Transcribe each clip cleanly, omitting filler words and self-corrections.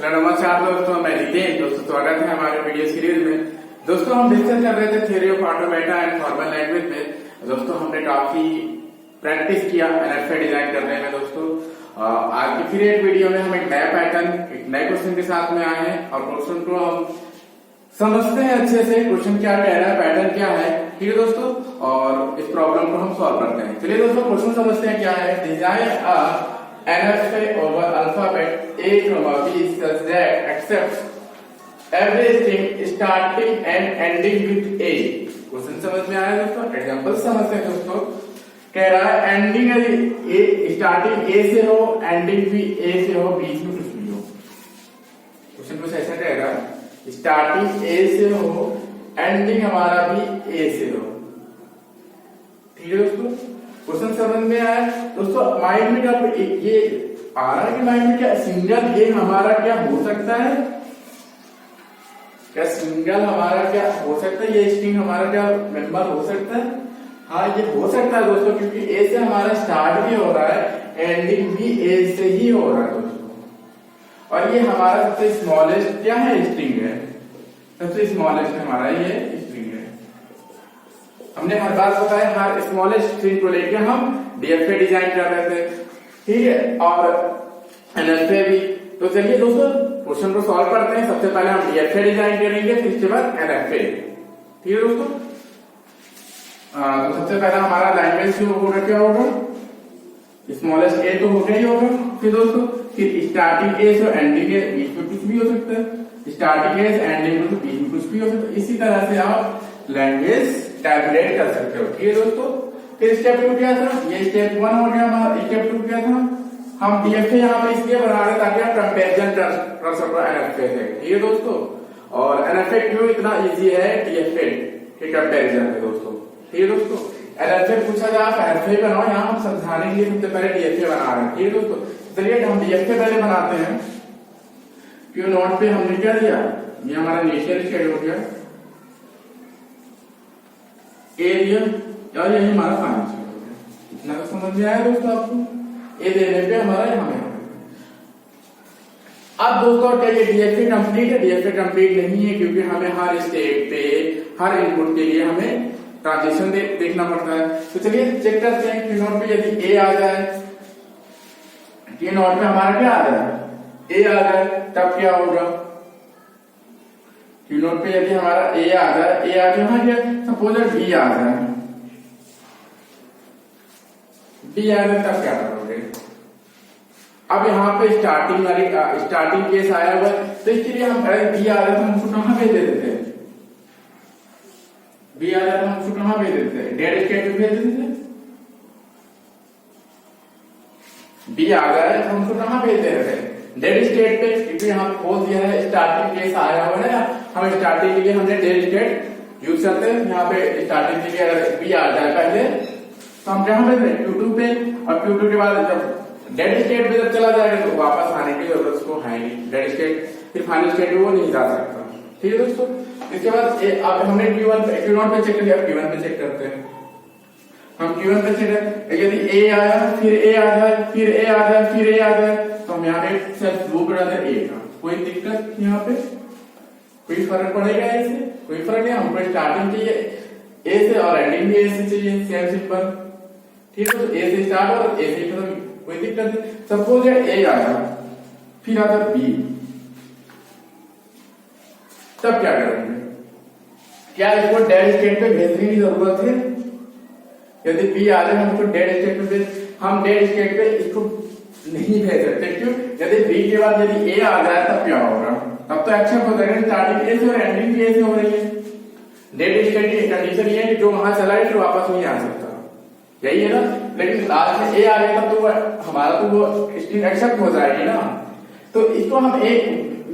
चलो नमस्कार दोस्तों, मैं रितेश। दोस्तों स्वागत है हमारे वीडियो सीरीज में। दोस्तों हम डिस्कस कर रहे थे theory of automata and formal language में। दोस्तों हमने काफी प्रैक्टिस किया एनएफए डिजाइन करने में। दोस्तों आज की फिर एक वीडियो में हम एक नया पैटर्न, एक नए क्वेश्चन के साथ में आए हैं और क्वेश्चन को हम समझते हैं अच्छे से। क्वेश्चन क्या कह रहा है, पैटर्न क्या है, ठीक है दोस्तों, और इस प्रॉब्लम को हम सॉल्व करते हैं। चलिए दोस्तों क्वेश्चन समझते हैं क्या है। Design NFA over alphabet A, B such that accepts everything starting and ending with A। Question समझ में आया दोस्तों? एग्जांपल समझते हैं दोस्तों। कह रहा है एंडिंग ए, स्टार्टिंग ए से हो, एंडिंग भी ए से हो, बीच में कुछ भी हो। क्वेश्चन कुछ ऐसा कह रहा है स्टार्टिंग ए से हो, एंडिंग हमारा भी ए से हो। ठीक है दोस्तों, क्वेश्चन समझ में आया दोस्तों। माइंड में क्या ये आ रहा है कि माइंड में क्या सिंगल ए हमारा क्या हो सकता है? क्या सिंगल हमारा क्या हो सकता है? ये स्ट्रिंग हमारा क्या मेंबर हो सकता है? हाँ ये हो सकता है दोस्तों, क्योंकि ए से हमारा स्टार्ट भी हो रहा है, एंडिंग भी ए से ही हो रहा है दोस्तों। और ये हमारा सबसे स्मॉलेस्ट क्या है? स्ट्रिंग है। सबसे स्मॉलेस्ट हमारा ये स्ट्रिंग है। हमने हर बार बताया हर स्मॉलेस्ट स्ट्रिंग को लेके हम डीएफए डिजाइन कर रहे थे, ठीक है, और एनएफए भी। तो चलिए दोस्तों क्वेश्चन को सॉल्व करते हैं। सबसे पहले हम डीएफए डिजाइन करेंगे, फिर इसके बाद एनएफए। ठीक है दोस्तों, तो सबसे पहले हमारा लैंग्वेज जो होगा क्या होगा? स्मॉलेस्ट ए तो होगा ही होगा। फिर दोस्तों फिर स्टार्टिंग ए से एंडिंग ए, बीच में कुछ भी हो सकता है। स्टार्टिंग ए से एंडिंग तो बीच में कुछ भी हो सकता है। इसी तरह से आप लैंग्वेज टैबलेट कर सकते हो। ठीक है दोस्तों, फिर स्टेप 2 क्या था? ये स्टेप 1 हो गया हमारा। स्टेप 2 क्या था? हम डीएफए यहाँ पे इसलिए बना रहे ताकि आप कंपेरिजन कर सको एनएफए से। ठीक है दोस्तों, और एनएफए क्यों इतना इजी है डीएफए के कंपेरिजन में दोस्तों? ठीक है दोस्तों, एनएफए पूछा जाए आप एनएफए बनाओ, यहाँ हम समझाने के लिए सबसे पहले डीएफए बना रहे हैं। ठीक है दोस्तों, चलिए हम डीएफए पहले बनाते हैं। क्यों नोट पे हमने क्या दिया? ये हमारा इनिशियल स्टेट हो गया, ए दिया और यही हमारा फाइनल स्टेट हो गया। इतना तो समझ में आया दोस्तों आपको? ए देने पे हमारा यहाँ में। अब दोस्तों क्या ये डीएफए कंप्लीट है? डीएफए कंप्लीट नहीं है, क्योंकि हमें हर स्टेप पे हर इनपुट के लिए हमें ट्रांजिशन देखना पड़ता है। तो चलिए चेक करते हैं। क्यू नोट पे यदि ए आ जाए, क्यू नोट पे हमारा क्या आ जाए? ए आ जाए, तब क्या होगा? क्यू नोट पे यदि हमारा ए आ जाए, ए आ जाए, सपोज बी आ जाए, बी आ जाए, तब क्या करोगे? अब यहाँ पे स्टार्टिंग केस आया हुआ, तो इसके लिए हम बी आ जाए तो हम उसको कहां भेज देते हैं? बी आ जाए तो हम उसको कहां भेज देते हैं? डेड स्टेट में भेज देते हैं। बी आ जाए तो हम उसको कहां भेज देते हैं? डेड स्टेट पे, क्योंकि यहाँ खोज दिया है स्टार्टिंग केस आया हुआ है ना, हम स्टार्टिंग के लिए हमने डेड स्टेट यूज करते हैं। यहाँ पे स्टार्टिंग के लिए अगर बी आ जाए पहले तो हम कहां भेज रहे हैं? Q2 पे, और Q2 के बाद जब डेड स्टेट पे जब चला जाएगा तो वापस आने की जरूरत उसको है नहीं। डेड स्टेट फिर फाइनल स्टेट में वो नहीं जा सकता। ठीक है दोस्तों, इसके बाद अब हमने Q1 पे, Q0 पे चेक किया, Q1 पे चेक करते हैं। हम Q1 पे चेक करते, यदि ए आया, फिर ए आ जाए, फिर ए आ जाए, फिर ए आ जाए, तो हम यहाँ पे सिर्फ लूप रहता है ए का। कोई दिक्कत यहाँ पे? कोई फर्क पड़ेगा इससे? कोई फर्क नहीं। हमको स्टार्टिंग चाहिए ए से और एंडिंग भी ए से चाहिए, सेम सिंपल। ठीक है, तो ए से स्टार्ट और ए से खत्म, कोई दिक्कत नहीं। सपोज ए आया, फिर आता बी, तब क्या करेंगे? क्या इसको डेड स्टेट पे भेजने की जरूरत है? यदि बी आ जाए हम इसको डेड स्टेट पे भेज, हम डेड स्टेट पे इसको नहीं भेज सकते। क्यों? यदि बी के बाद यदि ए आ जाए तब क्या होगा? तब तो एक्सेप्ट हो जाएगा स्टार्टिंग ए से और एंडिंग भी ए से हो रही है। डेड स्टेट की कंडीशन ये है कि जो वहां चला है फिर वापस नहीं आ सकता, यही है ना। लेकिन लास्ट में ए आ गया तब तो हमारा तो वो स्ट्रिंग एक्सेप्ट हो जाएगी ना। तो इसको हम एक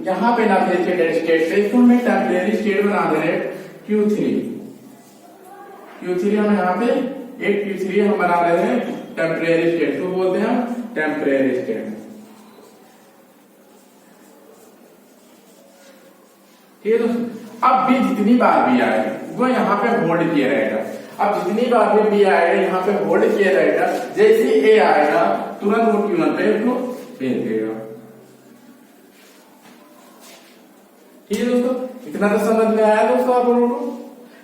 यहाँ पे ना भेज के डेड स्टेट से, इसको हम एक टेम्परेरी स्टेट बना दे रहे Q3। Q3 हम यहाँ पे एक Q3 हम बना रहे हैं टेम्परेरी स्टेट, तो बोलते हैं हम टेम्परेरी स्टेट। ठीक है दोस्तों, अब भी जितनी बार भी आएगी वो यहाँ पे होल्ड किया रहेगा। अब जितनी बार भी आएगा यहाँ पे होल्ड किया रहेगा, जैसे ए आएगा तुरंत वो Q1 पे उसको भेज देगा। ठीक है दोस्तों, इतना तो समझ में आया दोस्तों आप लोगों को।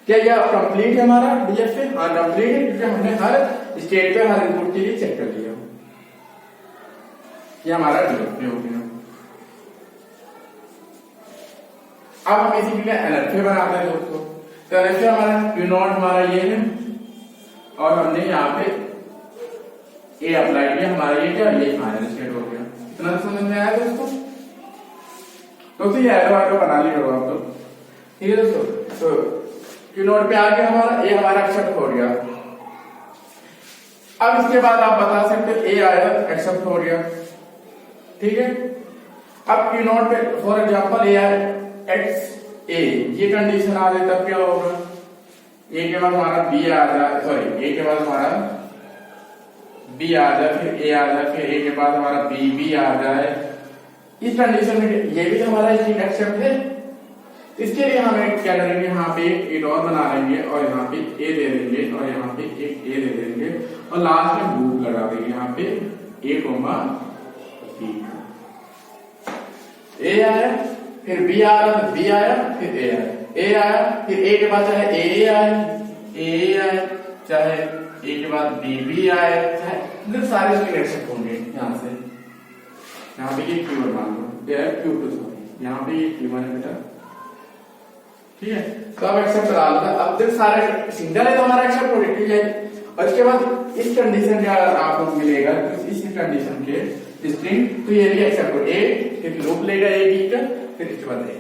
क्या यह कंप्लीट है हमारा डीएफए? हाँ कंप्लीट है, क्योंकि हमने हर स्टेट पे हर इनपुट के लिए चेक कर लिया। ये हमारा डीएफए हो गया। अब हम इसी के लिए एनएफए बनाते हैं दोस्तों। तो एनएफए हमारा क्यू नॉट हमारा ये है, और हमने यहाँ पे ए अप्लाई किया, हमारा ये क्या, ये फाइनल स्टेट हो गया। इतना समझ में आया दोस्तों? ये एरो बना लिया होगा आप तो, ठीक है दोस्तों। तो क्यू नोट पे आके हमारा ए हमारा एक्सेप्ट हो गया। अब इसके बाद आप बता सकते ए आया एक्सेप्ट हो गया, ठीक है। अब क्यू नोट पे फॉर एग्जांपल ए आया एक्स ए, ये कंडीशन आ जाए तब क्या होगा, ए के बाद हमारा बी आ जाए, सॉरी ए के बाद हमारा बी आ जाए, फिर ए आ जाए, फिर ए के बाद हमारा बी भी आ जाए। इस कंडीशन में ये भी हमारा स्ट्रिंग एक्सेप्ट है। इसके लिए हमें क्या करेंगे, यहाँ पे एक और बना लेंगे और यहाँ पे ए दे देंगे और यहाँ पे एक ए दे देंगे और लास्ट में लूप लगा देंगे यहाँ पे ए कोमा बी। ए आया, फिर बी आ रहा तो बी आया, फिर ए आया, ए आया, फिर ए के बाद चाहे ए आए, ए आए, चाहे ए के बाद बी भी आए, चाहे सारे स्ट्रिंग एक्सेप्ट होंगे। यहाँ से यहाँ पे ये Q1 मान लो, Q2 सॉरी, यहाँ पे ये Q1 है बेटा, ठीक है। तो अब एक्सेप्ट करा लो। अब जब सारे सिंगल है तो हमारा एक्सेप्ट हो गया, ठीक है। और इसके बाद इस कंडीशन का आपको मिलेगा, इस कंडीशन के स्ट्रिंग, तो ये भी एक्सेप्ट हो, ए फिर लूप लेगा ए बी का, फिर इसके बाद ए,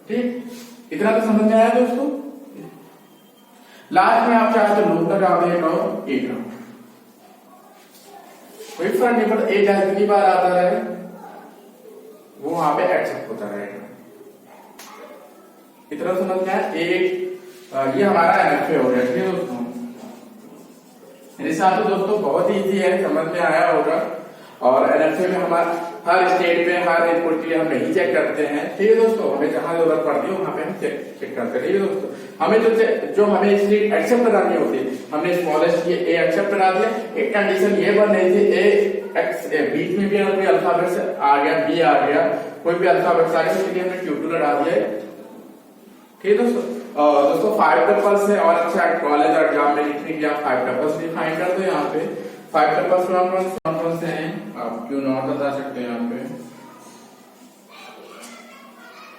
ठीक। इतना तो समझ में आया दोस्तों। लास्ट में आप चाहे तो लूप लगा दें और ए का, कोई फर्क नहीं पड़ता, ए चाहे कितनी बार आता रहे वो वहां पे एक्सेप्ट होता रहेगा। इतना समझ में आया। ये हमारा एनएफए हो गया, ठीक है दोस्तों। मेरे हिसाब से दोस्तों बहुत ही इजी है, समझ में आया होगा। और एनएफए में हमारा हर स्टेट पे हर इनपुट के लिए हम नहीं चेक करते हैं, ठीक है दोस्तों। हमें जहां जरूरत पड़ती है वहां पे हम चेक करते हैं, ठीक है दोस्तों। हमें जो हमें स्ट्रिंग एक्सेप्ट करानी होती है, हमने स्मॉलेस्ट ये ए एक्सेप्ट करा दिया। एक कंडीशन ये बन रही थी, ए एक्स बीच में भी अगर कोई अल्फाबेट आ गया, बी आ गया, कोई भी अल्फाबेट आ गया, इसलिए हमने Q2 लगा दिया है, ठीक है दोस्तों। दोस्तों 5 टपल्स है और अच्छा कॉलेज और एग्जाम में लिखने के लिए आप 5 टपल्स डिफाइन कर दो। यहाँ पे 5 टपल्स कौन से हैं, आप क्यू नॉट बता सकते हैं यहाँ पे,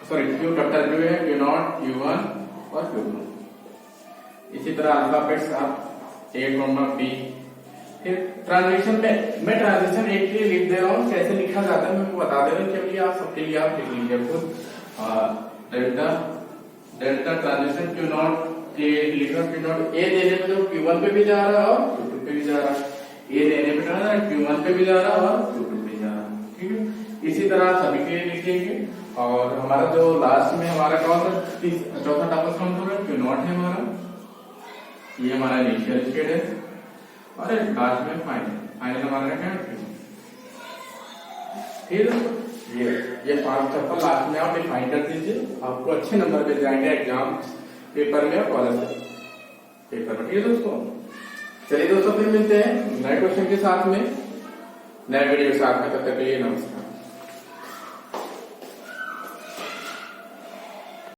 सॉरी क्यू कैपिटल क्यू है, क्यू नॉट, Q1 और Q2। इसी तरह अल्फाबेट्स आप ए कोमा बी। फिर ट्रांजिशन में मैं ट्रांजिशन एक के लिए लिख दे रहा हूँ, कैसे लिखा जाता है मैं बता दे रहा हूँ, क्योंकि आप सबके लिए आप लिख लीजिए खुद। डेल्टा ट्रांजिशन क्यू नॉट के लिखा, क्यू नॉट ए देने में तो Q1 पे भी जा रहा है और Q2 पे भी जा रहा है, ए देने पे जा रहा है Q1 पे भी जा रहा है और Q2 पे जा रहा है, ठीक है। इसी तरह सभी के लिए लिखेंगे। और हमारा जो लास्ट में हमारा कौन सा चौथा टपल कौन सा है, क्यू नॉट है हमारा, ये हमारा इनिशियल स्टेट है और लास्ट में फाइनल हमारा क्या है, ठीक है। ये 5 टपल लास्ट में आप डिफाइन कर दीजिए, आपको अच्छे नंबर मिल जाएंगे एग्जाम पेपर में और कॉलेज पेपर में, ठीक है दोस्तों। चलिए दोस्तों फिर मिलते हैं नए क्वेश्चन के साथ में, नए वीडियो के साथ में, तब तक के लिए नमस्कार।